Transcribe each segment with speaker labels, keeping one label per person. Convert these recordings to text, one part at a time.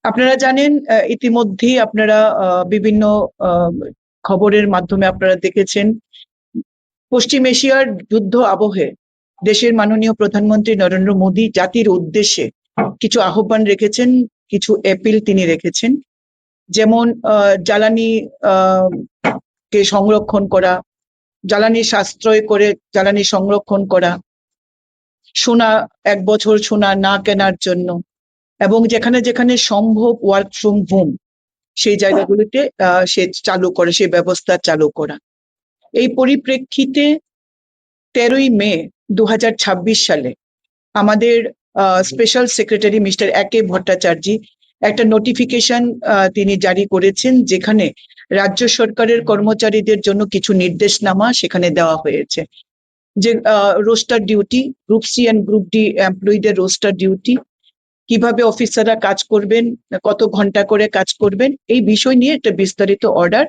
Speaker 1: আপনারা জানেন, ইতিমধ্যেই আপনারা বিভিন্ন আহ, খবরের মাধ্যমে আপনারা দেখেছেন, পশ্চিম এশিয়ার যুদ্ধ আবহে দেশের মাননীয় প্রধানমন্ত্রী নরেন্দ্র মোদী জাতির উদ্দেশ্যে কিছু আহ্বান রেখেছেন, কিছু অ্যাপিল তিনি রেখেছেন। যেমন জ্বালানি আহ, কে সংরক্ষণ করা, জ্বালানি সাশ্রয় করে জ্বালানি সংরক্ষণ করা, সোনা 1 বছর সোনা না কেনার জন্য, এবং যেখানে যেখানে সম্ভব ওয়ার্ক ফ্রম হোম সেই জায়গাগুলিতে সে চালু করে, সেই ব্যবস্থা চালু করা। এই পরিপ্রেক্ষিতে 13ই মে 2026 সালে আমাদের স্পেশাল সেক্রেটারি মিস্টার একে ভট্টাচার্য একটা নোটিফিকেশন তিনি জারি করেছেন, যেখানে রাজ্য সরকারের কর্মচারীদের জন্য কিছু নির্দেশনামা সেখানে দেওয়া হয়েছে। যে roster duty, group C and group D এমপ্লয়ীদের রোস্টার ডিউটি, কিভাবে অফিসাররা কাজ করবেন, কত ঘন্টা করে কাজ করবেন, এই বিষয় নিয়ে একটা বিস্তারিত অর্ডার,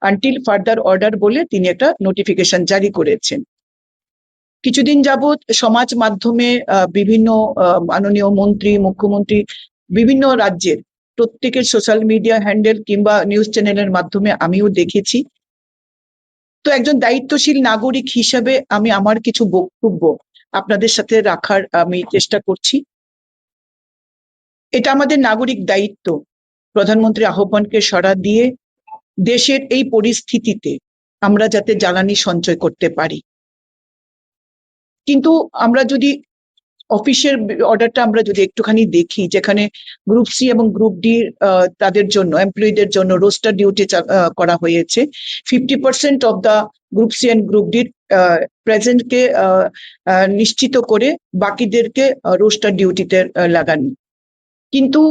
Speaker 1: আনটিল ফার্দার অর্ডার বলে তিনি একটা নোটিফিকেশন জারি করেছেন। কিছুদিন যাবৎ সমাজ মাধ্যমে বিভিন্ন মাননীয় মন্ত্রী, মুখ্যমন্ত্রী, বিভিন্ন রাজ্যের প্রত্যেকের সোশ্যাল মিডিয়া হ্যান্ডেল কিংবা নিউজ চ্যানেলের মাধ্যমে আমিও দেখেছি। তো একজন দায়িত্বশীল নাগরিক হিসাবে আমি আমার কিছু বক্তব্য আপনাদের সাথে রাখার আমি চেষ্টা করছি। এটা আমাদের নাগরিক দায়িত্ব, প্রধানমন্ত্রী আহ্বানকে সাড়া দিয়ে দেশের এই পরিস্থিতিতে আমরা যাতে জ্বালানি সঞ্চয় করতে পারি। কিন্তু আমরা যদি অফিসের অর্ডারটা আমরা যদি একটুখানি দেখি, যেখানে গ্রুপ সি এবং গ্রুপ ডি তাদের জন্য, এমপ্লয়ীদের জন্য রোস্টার ডিউটি করা হয়েছে। 50% of the group C and group D প্রেজেন্টকে নিশ্চিত করে বাকিদেরকে রোস্টার ডিউটিতে লাগানো। কিন্তু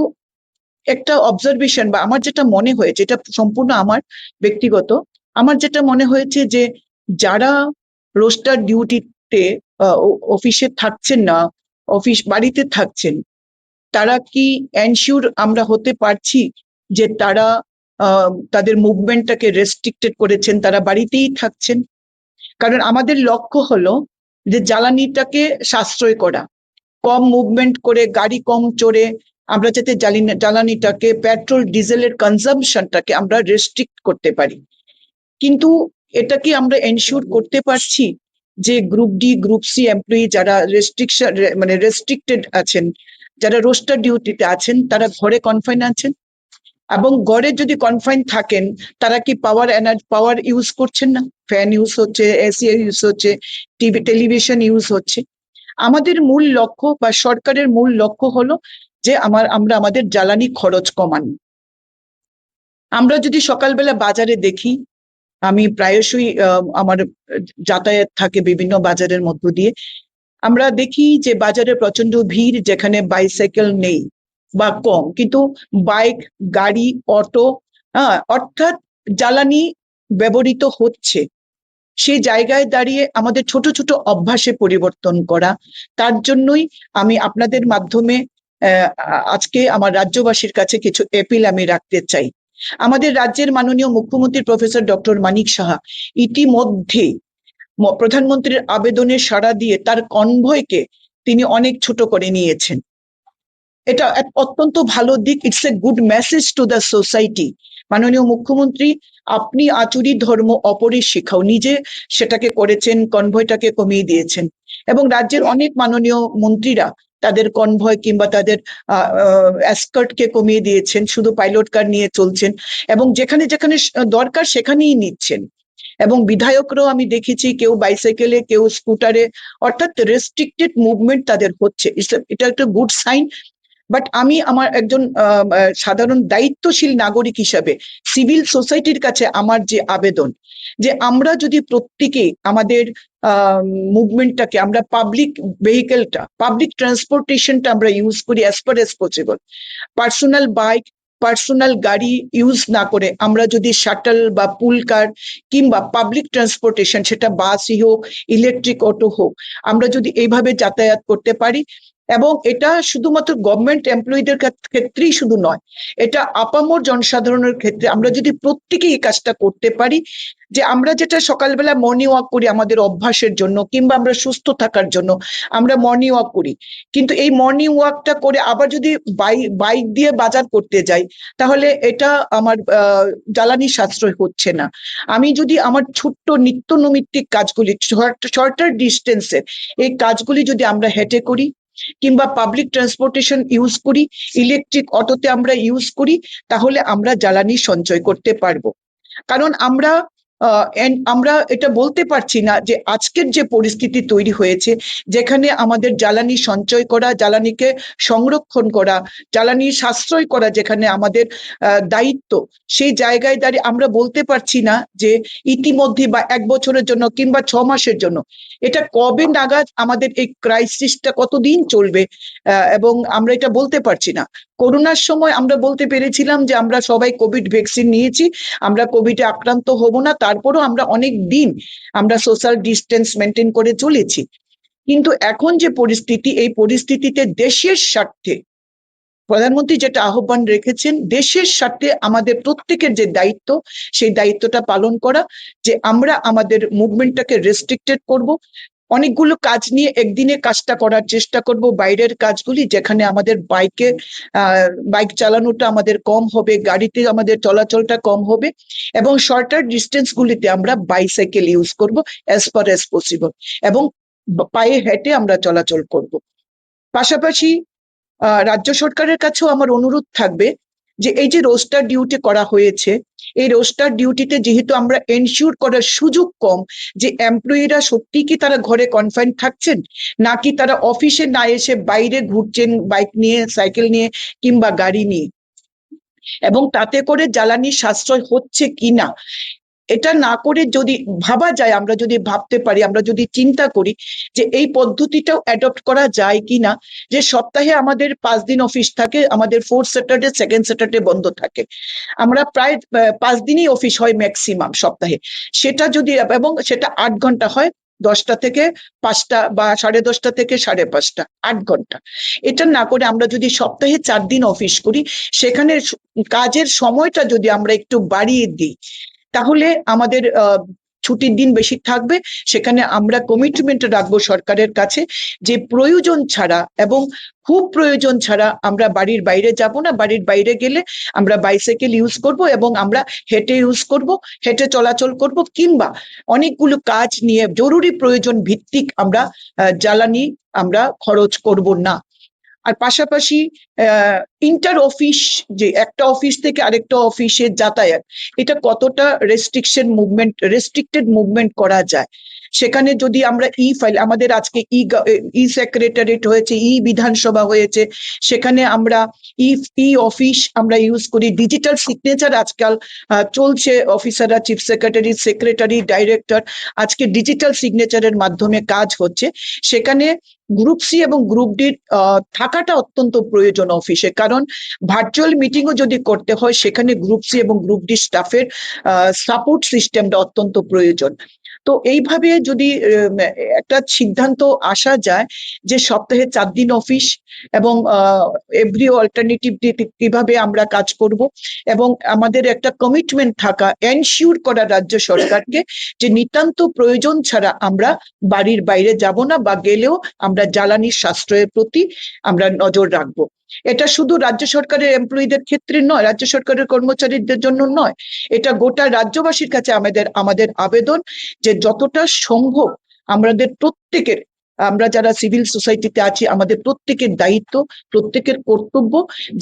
Speaker 1: একটা অবজারভেশন বা আমার যেটা মনে হয়েছে, এটা সম্পূর্ণ আমার ব্যক্তিগত, আমার যেটা মনে হয়েছে যে যারা রোস্টার ডিউটিতে অফিসে থাকছেন না, অফিস বাড়িতে থাকছেন, তারা কি এনশিওর আমরা হতে পারছি যে তারা তাদের মুভমেন্টটাকে রেস্ট্রিক্টেড করেছেন, তারা বাড়িতেই থাকছেন? কারণ আমাদের লক্ষ্য হলো যে জ্বালানিটাকে সাশ্রয় করা, কম মুভমেন্ট করে, গাড়ি কম চড়ে আমরা যাতে জ্বালানিটাকে, পেট্রোল ডিজেলের কনজাম্পশনটাকে আমরা রেস্ট্রিক্ট করতে পারি। কিন্তু এটা কি আমরা এনশিওর করতে পারছি যে group D, group C employee যারা রেস্ট্রিক্টেড আছেন, যারা রোস্টার ডিউটিতে আছেন, তারা ঘরে কনফাইন আছেন? এবং ঘরে যদি কনফাইন থাকেন, তারা কি পাওয়ার ইউজ করছেন না? ফ্যান ইউজ হচ্ছে, এসি ইউজ হচ্ছে, টেলিভিশন ইউজ হচ্ছে। আমাদের মূল লক্ষ্য বা সরকারের মূল লক্ষ্য হলো যে আমরা আমাদের জ্বালানি খরচ কমানো। আমরা যদি সকালবেলা বাজারে দেখি, আমি প্রায়শই আমার যাতায়াত থাকে বিভিন্ন বাজারের মধ্য দিয়ে, আমরা দেখি যে বাজারে প্রচন্ড ভিড়, যেখানে বাইসাইকেল নেই বা কম, কিন্তু বাইক, গাড়ি, অটো, অর্থাৎ জ্বালানি ব্যবহৃত হচ্ছে। সেই জায়গায় দাঁড়িয়ে আমাদের ছোট ছোট অভ্যাসে পরিবর্তন করা। তার জন্যই আমি আপনাদের মাধ্যমে আজকে আমার রাজ্যবাসীর কাছে কিছু অ্যাপিল আমি রাখতে চাই। আমাদের রাজ্যের মাননীয় মুখ্যমন্ত্রী প্রফেসর ডক্টর মানিক সাহা ইতিমধ্যে প্রধানমন্ত্রীর আবেদনে সাড়া দিয়ে তার কনভয়কে তিনি অনেক ছোট করে নিয়েছেন। এটা এক অত্যন্ত ভালো দিক, it's a good message to the society. মাননীয় মুখ্যমন্ত্রী, আপনি আচুরি ধর্ম অপরের শিখাও, নিজে সেটাকে করেছেন, কনভয়টাকে কমিয়ে দিয়েছেন। এবং রাজ্যের অনেক মাননীয় মন্ত্রীরা তাদের কনভয় কিংবা তাদের এসকর্টকে কমিয়ে দিয়েছেন, শুধু পাইলট কার নিয়ে চলছেন, এবং যেখানে যেখানে দরকার সেখানেই নিচ্ছেন। এবং বিধায়করাও আমি দেখেছি, কেউ বাইসাইকেলে, কেউ স্কুটারে, অর্থাৎ রেস্ট্রিক্টেড মুভমেন্ট তাদের হচ্ছে। এটা একটা গুড সাইন। বাট আমি আমার একজন সাধারণ দায়িত্বশীল নাগরিক হিসাবে সিভিল সোসাইটির কাছে আমার যে আবেদন, যে আমরা যদি প্রত্যেকে আমাদের মুভমেন্টটাকে, আমরা পাবলিক ভেহিকেলটা, পাবলিক ট্রান্সপোর্টেশনটা আমরা ইউজ করি as per as possible. Personal bike, personal গাড়ি ইউজ না করে আমরা যদি শাটল বা পুল কার কিংবা পাবলিক ট্রান্সপোর্টেশন, সেটা বাসই হোক, ইলেকট্রিক অটো হোক, আমরা যদি এইভাবে যাতায়াত করতে পারি, এবং এটা শুধুমাত্র গভর্নমেন্ট এমপ্লয়ীদের ক্ষেত্রেই শুধু নয়, এটা আপামর জনসাধারণের ক্ষেত্রে আমরা যদি প্রত্যেকেই এই কাজটা করতে পারি, যে আমরা যেটা সকালবেলা মর্নিং ওয়াক করি আমাদের অভ্যাসের জন্য কিংবা আমরা সুস্থ থাকার জন্য আমরা মর্নিং ওয়াক করি, কিন্তু এই মর্নিং ওয়াকটা করে আবার যদি বাইক দিয়ে বাজার করতে যাই, তাহলে এটা আমার জ্বালানি সাশ্রয় হচ্ছে না। আমি যদি আমার ছোট্ট নিত্য নৈমিত্তিক কাজগুলি, শর্টার ডিস্টেন্সের এই কাজগুলি যদি আমরা হেঁটে করি কিংবা পাবলিক ট্রান্সপোর্টেশন ইউজ করি, ইলেকট্রিক অটোতে আমরা ইউজ করি, তাহলে আমরা জ্বালানি সঞ্চয় করতে পারবো। কারণ আমরা এটা বলতে পারছি না যে আজকের যে পরিস্থিতি তৈরি হয়েছে, যেখানে আমাদের জ্বালানি সঞ্চয় করা, জ্বালানিকে সংরক্ষণ করা, জ্বালানি সাশ্রয় করা যেখানে আমাদের দায়িত্ব, সেই জায়গায় দাঁড়িয়ে আমরা বলতে পারছি না যে ইতিমধ্যে বা 1 বছরের জন্য কিংবা 6 মাসের জন্য, এটা কবে নাগাদ আমাদের এই ক্রাইসিসটা কতদিন চলবে, এবং আমরা এটা বলতে পারছি না। করোনার সময় আমরা বলতে পেরেছিলাম যে আমরা সবাই কোভিড ভ্যাকসিন নিয়েছি, আমরা কোভিডে আক্রান্ত হব না, তারপরও আমরা অনেক দিন আমরা সোশ্যাল ডিস্টেন্স মেনটেন করে চলেছি। কিন্তু এখন যে পরিস্থিতি, এই পরিস্থিতিতে দেশের স্বার্থে প্রধানমন্ত্রী যেটা আহ্বান রেখেছেন, দেশের স্বার্থে আমাদের প্রত্যেকের যে দায়িত্ব, সেই দায়িত্বটা পালন করা, যে আমরা আমাদের মুভমেন্টটাকে রেস্ট্রিক্টেড করব, অনেকগুলো কাজ নিয়ে একদিনে কাজটা করার চেষ্টা করব, বাইরের কাজগুলি যেখানে আমাদের বাইক চালানোটা আমাদের কম হবে, গাড়িতে আমাদের চলাচলটা কম হবে, এবং শর্টার ডিস্টেন্স গুলিতে আমরা বাইসাইকেল ইউজ করব অ্যাজ ফার অ্যাজ পসিবল, এবং পায়ে হেঁটে আমরা চলাচল করব। পাশাপাশি রাজ্য সরকারের কাছেও আমার অনুরোধ থাকবে যে এই যে রোস্টার ডিউটি করা হয়েছে, এই রোস্টার ডিউটিতে যেহেতু আমরা এনশিওর করার সুযোগ কম যে এমপ্লয়িরা সত্যি কি তারা ঘরে কনফাইন থাকছেন, নাকি তারা অফিসে না এসে বাইরে ঘুরছেন বাইক নিয়ে, সাইকেল নিয়ে কিংবা গাড়ি নিয়ে, এবং তাতে করে জ্বালানি সাশ্রয় হচ্ছে কিনা, এটা না করে যদি ভাবা যায়, আমরা যদি ভাবতে পারি, আমরা যদি চিন্তা করি যে এই পদ্ধতিটাও অ্যাডপ্ট করা যায় কিনা, যে সপ্তাহে আমাদের 5 দিন অফিস থাকে, আমাদের 4th স্যাটারডে 2nd স্যাটারডে বন্ধ থাকে, আমরা প্রায় 5 দিনই অফিস হয় ম্যাক্সিমাম সপ্তাহে, সেটা যদি, এবং সেটা 8 ঘন্টা হয়, 10টা থেকে 5টা বা 10:30 থেকে 5:30, 8 ঘন্টা। এটা না করে আমরা যদি সপ্তাহে 4 দিন অফিস করি, সেখানে কাজের সময়টা যদি আমরা একটু বাড়িয়ে দিই, তাহলে আমাদের ছুটির দিন বেশি থাকবে। সেখানে আমরা কমিটমেন্ট রাখবো সরকারের কাছে যে প্রয়োজন ছাড়া এবং খুব প্রয়োজন ছাড়া আমরা বাড়ির বাইরে যাব না, বাড়ির বাইরে গেলে আমরা বাইসাইকেল ইউজ করব এবং আমরা হেঁটে ইউজ করব, হেঁটে চলাচল করব, কিংবা অনেকগুলো কাজ নিয়ে জরুরি প্রয়োজন ভিত্তিক আমরা জ্বালানি আমরা খরচ করব না। আর পাশাপাশি ইন্টার অফিস, যে একটা অফিস থেকে আরেকটা অফিসে যাতায়াত, এটা কতটা রেস্ট্রিক্টেড মুভমেন্ট করা যায়, সেখানে যদি আমরা ফাইল, আমাদের আজকে সেক্রেটারিয়েট হয়েছে, বিধানসভা হয়েছে, সেখানে আমরা অফিস আমরা ইউজ করি, ডিজিটাল সিগনেচার আজকাল চলছে, অফিসাররা, চিফ সেক্রেটারি, ডাইরেক্টর আজকে ডিজিটাল সিগনেচারের মাধ্যমে কাজ হচ্ছে, সেখানে গ্রুপ সি এবং গ্রুপ ডি থাকাটা অত্যন্ত প্রয়োজন অফিসে, কারণ ভার্চুয়াল মিটিংও যদি করতে হয়, সেখানে গ্রুপ সি এবং গ্রুপ ডি স্টাফের সাপোর্ট সিস্টেমটা অত্যন্ত প্রয়োজন। তো এইভাবে যদি একটা সিদ্ধান্ত আসা যায় যে সপ্তাহে 4 দিন অফিস, এবং এভরি অল্টারনেটিভ ডে কিভাবে আমরা কাজ করব, এবং আমাদের একটা কমিটমেন্ট থাকা, এনশিওর করা রাজ্য সরকারকে যে নিতান্ত প্রয়োজন ছাড়া আমরা বাড়ির বাইরে যাব না, বা গেলেও আমরা জ্বালানির সাশ্রয়ের প্রতি আমরা নজর রাখবো। এটা শুধু রাজ্য সরকারের এমপ্লয়ীদের ক্ষেত্রে নয়, রাজ্য সরকারের কর্মচারীদের জন্য নয়, এটা গোটা রাজ্যবাসীর কাছে আমাদের আবেদন যে যতটা সম্ভব আমাদের প্রত্যেকের, আমরা যারা সিভিল সোসাইটিতে আছি, আমাদের প্রত্যেকের দায়িত্ব, প্রত্যেকের কর্তব্য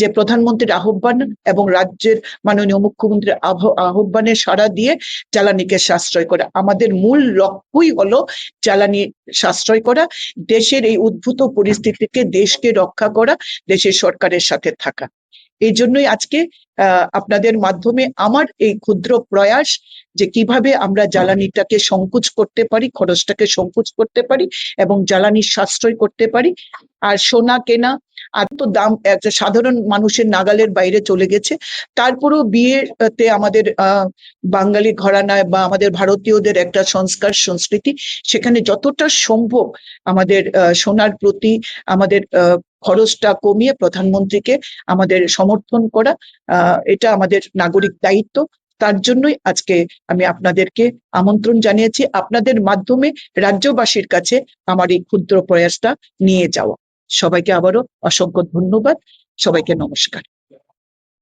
Speaker 1: যে প্রধানমন্ত্রীর আহ্বান এবং রাজ্যের মাননীয় মুখ্যমন্ত্রীর আহ্বানে সাড়া দিয়ে জ্বালানিকে সাশ্রয় করা। আমাদের মূল লক্ষ্যই হলো জ্বালানি সাশ্রয় করা, দেশের এই উদ্ভূত পরিস্থিতিকে, দেশকে রক্ষা করা, দেশের সরকারের সাথে থাকা। এই জন্যই আজকে আপনাদের মাধ্যমে আমার এই ক্ষুদ্র প্রয়াস যে কিভাবে আমরা জ্বালানিটাকে সংকুচ করতে পারি, খরচটাকে সংকুচ করতে পারি এবং জ্বালানির সাশ্রয় করতে পারি। আর সোনা কেনা আর তো দাম একটা সাধারণ মানুষের নাগালের বাইরে চলে গেছে। তারপরেও বিয়েতে আমাদের বাঙালি ঘরানায় বা আমাদের ভারতীয়দের একটা সংস্কার সংস্কৃতি, সেখানে যতটা সম্ভব আমাদের সোনার প্রতি আমাদের খরচটা কমিয়ে প্রধানমন্ত্রীকে আমাদের সমর্থন করা, এটা আমাদের নাগরিক দায়িত্ব। তার জন্যই আজকে আমি আপনাদেরকে আমন্ত্রণ জানিয়েছি, আপনাদের মাধ্যমে রাজ্যবাসীর কাছে আমার এই ক্ষুদ্র প্রয়াসটা নিয়ে যাওয়া। সবাইকে আবারও অসংখ্য ধন্যবাদ। সবাইকে নমস্কার।